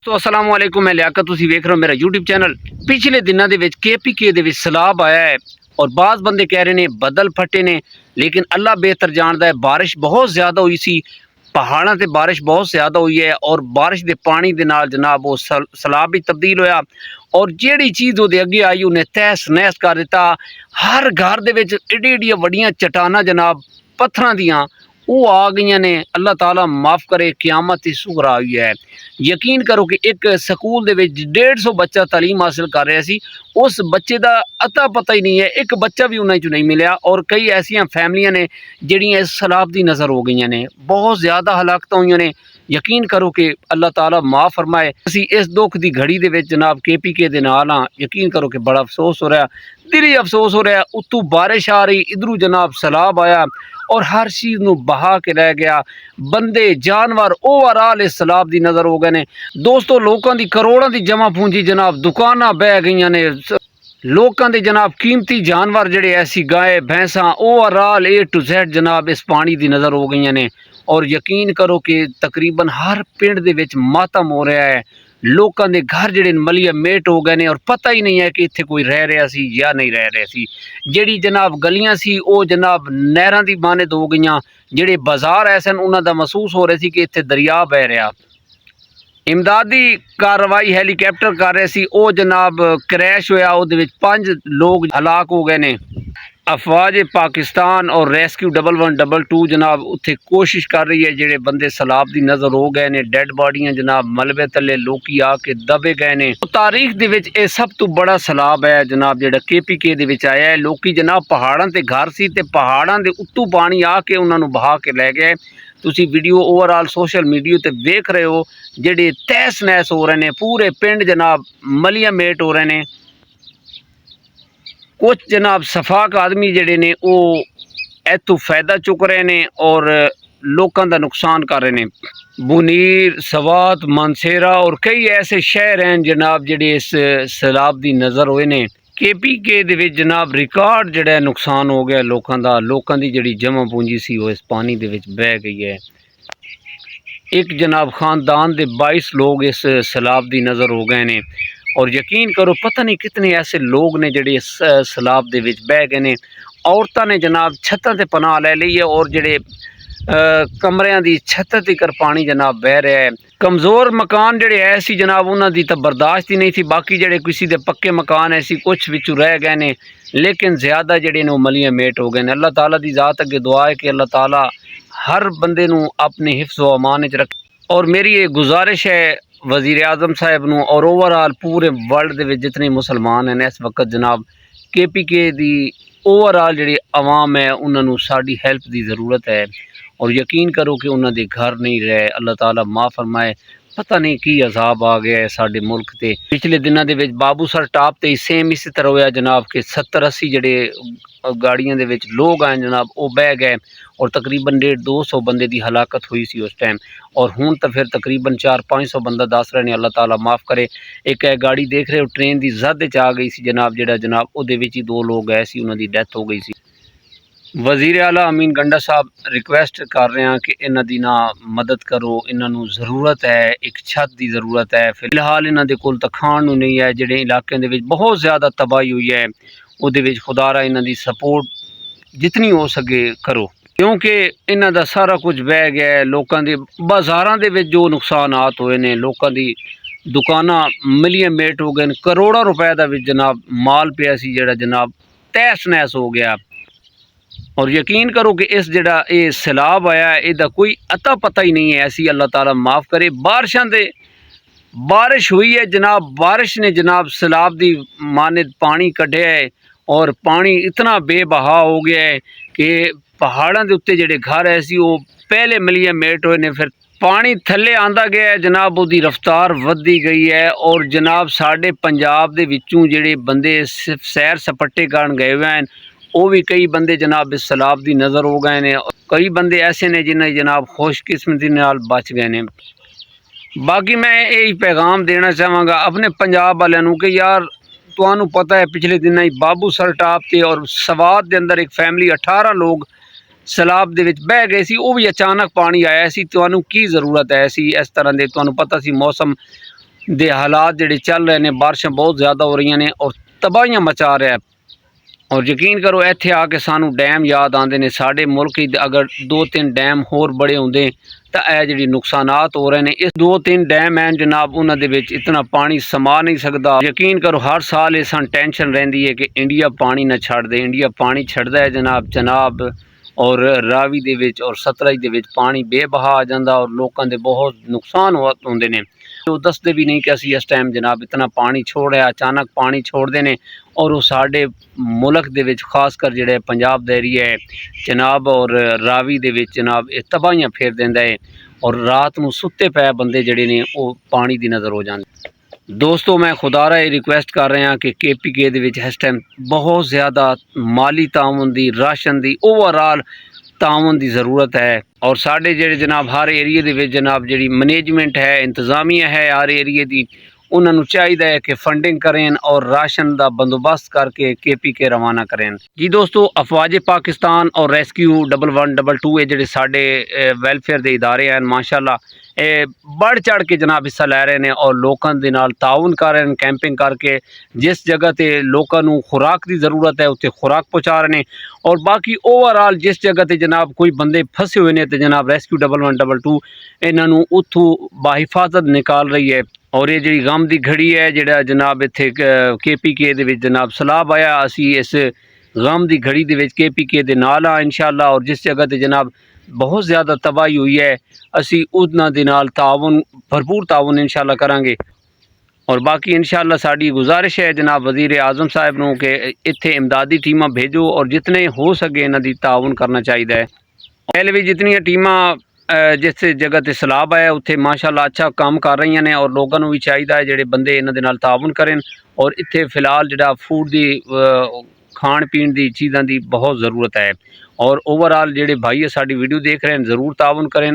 तो अस्सलाम वालेकुम, मैं लियाकत, तुसी वेख रहे हो मेरा यूट्यूब चैनल। पिछले दिनों ਦੇ ਵਿੱਚ KPK ਦੇ ਵਿੱਚ ਸਲਾਬ ਆਇਆ है और बाज़ बंदे कह रहे ने बदल फटे ने, लेकिन अल्लाह बेहतर जानता है। बारिश बहुत ज़्यादा हुई सी, पहाड़ों से बारिश बहुत ज़्यादा हुई है और बारिश के पानी के नाल जनाब वो सलाब भी तब्दील होया और जिहड़ी चीज़ उहदे अगे आई उन्हें तहस नहस कर दिता। हर घर दे विच एडी एडियां वड्डियां चट्टानां जनाब पत्थरां दियां वो आ गई ने। अल्लाह ताला माफ़ करे, क़यामत ही सुगरा हुई है। यकीन करो कि एक स्कूल दे विच 150 बच्चा तालीम हासिल कर रहा सी, उस बच्चे का अता पता ही नहीं है, एक बच्चा भी उन्हें नहीं मिला। और कई ऐसिया फैमिलियां ने जिहड़ियां इस सैलाब दी नज़र हो गई ने, बहुत ज़्यादा हलाकत हुई ने। यकीन करो कि अल्लाह ताला माफ़ फरमाए। असी इस दुख की घड़ी दे विच जनाब KPK दे नाल हां। यकीन करो कि बड़ा अफसोस हो रहा, दिली अफसोस हो रहा। उत्तों बारिश आ रही, इधरों जनाब सैलाब आया और हर चीज़ नूं बहा के लै गया। बंदे जानवर ओवरऑल इस सैलाब की नज़र हो गए ने। दोस्तों, लोगों की करोड़ों की जमा पूंजी जनाब दुकानां बह गई ने। लोगों के जनाब कीमती जानवर जिहड़े ऐसी गाय भैंसा ओवरऑल A to Z जनाब इस पानी की नज़र हो गई ने। और यकीन करो कि तकरीबन हर पिंड दे विच मातम हो रहा है। लोगों के घर जिहड़े मलिया मेट हो गए ने और पता ही नहीं है कि इत्थे कोई रह रहा सी या नहीं रह रहा सी। जिहड़ी जनाब गलियां सी वो जनाब नहरां दी मानद हो गईयां। जिहड़े बाजार ऐसे उन्हां दा महसूस हो रहा सी कि इत्थे दरिया बह रहा। इमदादी कार्रवाई हैलीकैप्टर कर रहे सी, वो जनाब क्रैश होया, उहदे विच 5 लोग हलाक हो गए ने। अफवाज पाकिस्तान और रेस्क्यू 1112 जनाब उत्थे कोशिश कर रही है। जिहड़े बंदे सैलाब की नज़र हो गए ने, डेड बॉडियां जनाब मलबे तले लोकी आके दबे गए ने। तारीख दे विच ये सब तो बड़ा सैलाब है जनाब जिहड़ा KPK दे विच आया है। लोकी जनाब पहाड़ां ते घर सी ते पहाड़ां दे उत्तों पानी आके उन्हां नूं बहा के लै गए। तुसी वीडियो ओवरऑल सोशल मीडिया ते वेख रहे हो, जिहड़े तहस नहस हो रहे ने। पूरे पिंड जनाब मलिया मेट हो रहे ने। कुछ जनाब सफाक आदमी जिहड़े ने वो इत्थों फायदा चुक रहे ने और लोगों का नुकसान कर रहे ने। बुनीर, सवात, मानसेरा और कई ऐसे शहर हैं जनाब जिहड़े इस सैलाब की नज़र होए ने। KPK दे विच जनाब रिकॉर्ड जिहड़ा नुकसान हो गया लोगों की जिहड़ी जमा पूंजी सी वो इस पानी दे विच बह गई है। एक जनाब खानदान के 22 लोग इस सैलाब की नज़र हो गए ने। और यकीन करो पता नहीं कितने ऐसे लोग ने जिहड़े इस सैलाब दे विच बह गए ने। औरतां ने जनाब छत्तां ते पनाह लै ली है और जिहड़े कमरियां दी छत तकर पानी जनाब बह रहा है। कमज़ोर मकान जिहड़े है सी जनाब उन्हां दी तां बर्दाश्त ही नहीं थी। बाकी जिहड़े किसी दे पक्के मकान ऐसी कुछ विचों रह गए ने, लेकिन ज़्यादा जिहड़े ने मलिया मेट हो गए ने। अल्लाह ताला दी ज़ात अगे दुआ है कि अल्लाह ताला हर बंदे नूं अपने हिफ्ज़ व अमान च रखे। और मेरी ये गुजारिश है वज़ीर आज़म साहब नूं और ओवरऑल पूरे वर्ल्ड दे विच जितने मुसलमान हैं इस वक्त जनाब KPK दी ओवरऑल जिहड़ी आवाम है उन्होंने साड़ी हेल्प की ज़रूरत है। और यकीन करो कि उन्होंने घर नहीं रहे। अल्लाह ताला माफ़ फरमाए। पता नहीं की अजाब आ गया है साडे मुल्क ते। पिछले दिनों के बाबूसर टाप ते सेम इसी तरह होया जनाब कि 70-80 जिहड़े गाड़ियां दे विच लोग आए जनाब वो बह गए और तकरीबन 150-200 बंदे की हलाकत हुई सी उस टाइम। और हुण तो फिर तकरीबन 400-500 बंदा दस रहे हैं। अल्लाह ताला माफ़ करे। एक गाड़ी देख रहे हो ट्रेन की जद च आ गई सी जनाब, जिहड़ा जनाब उहदे विच ही 2 लोग गए सी, उन्हां दी डेथ हो गई सी। वज़ीर आला अमीन गंडा साहब रिक्वेस्ट कर रहे हैं कि इन्हां दी ना मदद करो, इन्हां नूं ज़रूरत है, एक छत की ज़रूरत है। फिलहाल इन्हां दे कोल तां खाण नूं नहीं है। जिहड़े इलाके दे विच बहुत ज़्यादा तबाही हुई है उहदे विच खुदारा इन्हां दी सपोर्ट जितनी हो सके करो, क्योंकि इन्हां दा सारा कुछ बह गया है। लोगों के बाज़ारां दे विच जो नुकसानात होए ने, लोगों की दुकानां मिलियन मेट हो गए, करोड़ों रुपए का भी जनाब माल पिया सी जिहड़ा जनाब तहस नहस हो गया। और यकीन करो कि इस जिहड़ा ये सैलाब आया है इहदा कोई अता पता ही नहीं है। ऐसी अल्लाह ताला माफ़ करे। बारिश हुई है जनाब, बारिश ने जनाब सैलाब की मानद पानी कढ़िया है और पानी इतना बेबहा हो गया है कि पहाड़ों के उत्ते जिहड़े घर है सी वो पहले मिलिया मेट होए ने। फिर पानी थल्ले आंदा गया है जनाब, उसकी रफ्तार वधी गई है। और जनाब साढ़े पंजाब दे विचों जिहड़े बंदे सैर सपट्टे करन गए हुए हैं वो भी कई बंदे जनाब इस सैलाब की नज़र हो गए ने। कई बंदे ऐसे ने जिन्हें जनाब खुशकिस्मती नाल बच गए ने। बाकी मैं यही पैगाम देना चाहांगा अपने पंजाब वालों नूं कि यार तुहानूं पता है पिछले दिनों ही बाबूसर टाप ते और सवात के अंदर एक फैमिली 18 लोग सैलाब दे विच बह गए सी। वो भी अचानक पानी आया सी। तुहानूं की ज़रूरत है ऐसी इस तरह के, तुहानूं पता सी मौसम ਦੇ ਹਾਲਾਤ ਜਿਹੜੇ ਚੱਲ ਰਹੇ ਨੇ, ਬਾਰਿਸ਼ਾਂ ਬਹੁਤ ਜ਼ਿਆਦਾ ਹੋ ਰਹੀਆਂ ਨੇ ਔਰ ਤਬਾਹੀਆਂ ਮਚਾ ਰਿਹਾ। ਔਰ ਯਕੀਨ ਕਰੋ ਇੱਥੇ ਆ ਕੇ ਸਾਨੂੰ ਡੈਮ ਯਾਦ ਆਉਂਦੇ ਨੇ। ਸਾਡੇ ਮੁਲਕ ਅਗਰ 2-3 ਡੈਮ ਹੋਰ ਬੜੇ ਹੁੰਦੇ ਤਾਂ ਇਹ ਜਿਹੜੀ ਨੁਕਸਾਨਾਤ ਹੋ ਰਹੇ ਨੇ, ਇਸ 2-3 ਡੈਮ ਹਨ ਜਨਾਬ, ਉਹਨਾਂ ਦੇ ਵਿੱਚ ਇਤਨਾ ਪਾਣੀ ਸਮਾ ਨਹੀਂ ਸਕਦਾ। ਯਕੀਨ ਕਰੋ ਹਰ ਸਾਲ ਇਹ ਸਾਨੂੰ ਟੈਨਸ਼ਨ ਰਹਿੰਦੀ ਹੈ ਕਿ ਇੰਡੀਆ ਪਾਣੀ ਨਾ ਛੱਡ ਦੇ। ਇੰਡੀਆ ਪਾਣੀ ਛੱਡਦਾ ਹੈ ਜਨਾਬ ਔਰ ਰਾਵੀ ਦੇ ਵਿੱਚ ਔਰ ਸਤਲੁਜ ਦੇ ਵਿੱਚ ਪਾਣੀ ਬੇਬਹਾ ਆ ਜਾਂਦਾ ਔਰ ਲੋਕਾਂ ਦੇ ਬਹੁਤ ਨੁਕਸਾਨ ਹੁੰਦੇ ਨੇ। ਉਹ ਦੱਸਦੇ ਵੀ ਨਹੀਂ ਕਿ ਅਸੀਂ ਇਸ ਟਾਈਮ ਜਨਾਬ ਇਤਨਾ ਪਾਣੀ ਛੋੜ ਰਿਹਾ। ਅਚਾਨਕ ਪਾਣੀ ਛੋੜਦੇ ਨੇ ਔਰ ਉਹ ਸਾਡੇ ਮੁਲਕ ਦੇ ਵਿੱਚ ਖਾਸ ਕਰ ਜਿਹੜਾ ਪੰਜਾਬ ਦਾ ਏਰੀਆ ਹੈ ਜਨਾਬ ਔਰ ਰਾਵੀ ਦੇ ਵਿੱਚ ਜਨਾਬ ਇਹ ਤਬਾਹੀਆਂ ਫੇਰ ਦਿੰਦਾ ਹੈ ਔਰ ਰਾਤ ਨੂੰ ਸੁੱਤੇ ਪਏ ਬੰਦੇ ਜਿਹੜੇ ਨੇ ਉਹ ਪਾਣੀ ਦੀ ਨਜ਼ਰ ਹੋ ਜਾਂਦੇ। ਦੋਸਤੋ ਮੈਂ ਖੁਦਾਰਾ ਇਹ ਰਿਕੁਐਸਟ ਕਰ ਰਿਹਾ ਕਿ KPK ਦੇ ਵਿੱਚ ਇਸ ਟਾਈਮ ਬਹੁਤ ਜ਼ਿਆਦਾ ਮਾਲੀ ਤਾਉਨ ਦੀ, ਰਾਸ਼ਨ ਦੀ, ਓਵਰਆਲ ਤਾਉਨ ਦੀ ਜ਼ਰੂਰਤ ਹੈ। ਔਰ ਸਾਡੇ ਜਿਹੜੇ ਜਨਾਬ ਹਰ ਏਰੀਏ ਦੇ ਵਿੱਚ ਜਨਾਬ ਜਿਹੜੀ ਮੈਨੇਜਮੈਂਟ ਹੈ, ਇੰਤਜ਼ਾਮੀਆ ਹੈ ਹਰ ਏਰੀਏ ਦੀ, ਉਹਨਾਂ ਨੂੰ ਚਾਹੀਦਾ ਹੈ ਕਿ ਫੰਡਿੰਗ ਕਰਨ ਔਰ ਰਾਸ਼ਨ ਦਾ ਬੰਦੋਬਸਤ ਕਰਕੇ KPK ਰਵਾਨਾ ਕਰਨ। ਜੀ ਦੋਸਤੋ, ਅਫਵਾਜ ਪਾਕਿਸਤਾਨ ਔਰ ਰੈਸਕਿਊ 1122 ਇਹ ਜਿਹੜੇ ਸਾਡੇ ਵੈਲਫੇਅਰ ਦੇ ਇਦਾਰੇ ਹਨ, ਮਾਸ਼ਾਅੱਲਾ ਇਹ बढ़ चढ़ के जनाब हिस्सा लै रहे हैं और लोगों के नाल ताउन कर रहे हैं। कैंपिंग करके जिस जगह ते लोगों को खुराक की ज़रूरत है उत्थे खुराक पहुँचा रहे हैं और बाकी ओवरऑल जिस जगह ते जनाब कोई बंदे फसे हुए हैं तो जनाब रेस्क्यू 1122 इन्हों उत्थों बाहिफाजत निकाल रही है। और ये जी गम की घड़ी है जिहड़ा जनाब इत्थे KPK दे विच जनाब सलाह आया असी इस गम की घड़ी दे विच KPK दे नाल आ इंशाअल्लाह। और जिस जगह ते जनाब बहुत ज़्यादा तबाही हुई है असी उन्हां दे नाल ताउन भरपूर ताउन इंशाअल्लाह करांगे। और बाकी इंशाअल्लाह साड़ी गुजारिश है जनाब वज़ीर आज़म साहब नूं कि इत्थे इमदादी टीमां भेजो और जितने हो सके इन्हां दी ताउन करना चाहिए। पहले भी जितनी टीमां जिस जगह ते सैलाब आया उत्थे माशाअल्लाह अच्छा काम कर रही ने और लोगों नूं भी चाहिए जिहड़े बंदे इन्हां दे नाल ताउन करें। और इत्थे फिलहाल जिहड़ा फूड दी खाण पीण दी चीज़ां दी बहुत ज़रूरत है। और ओवरऑल जिहड़े भाई साडी वीडियो देख रहे हैं ज़रूर ताउन करें।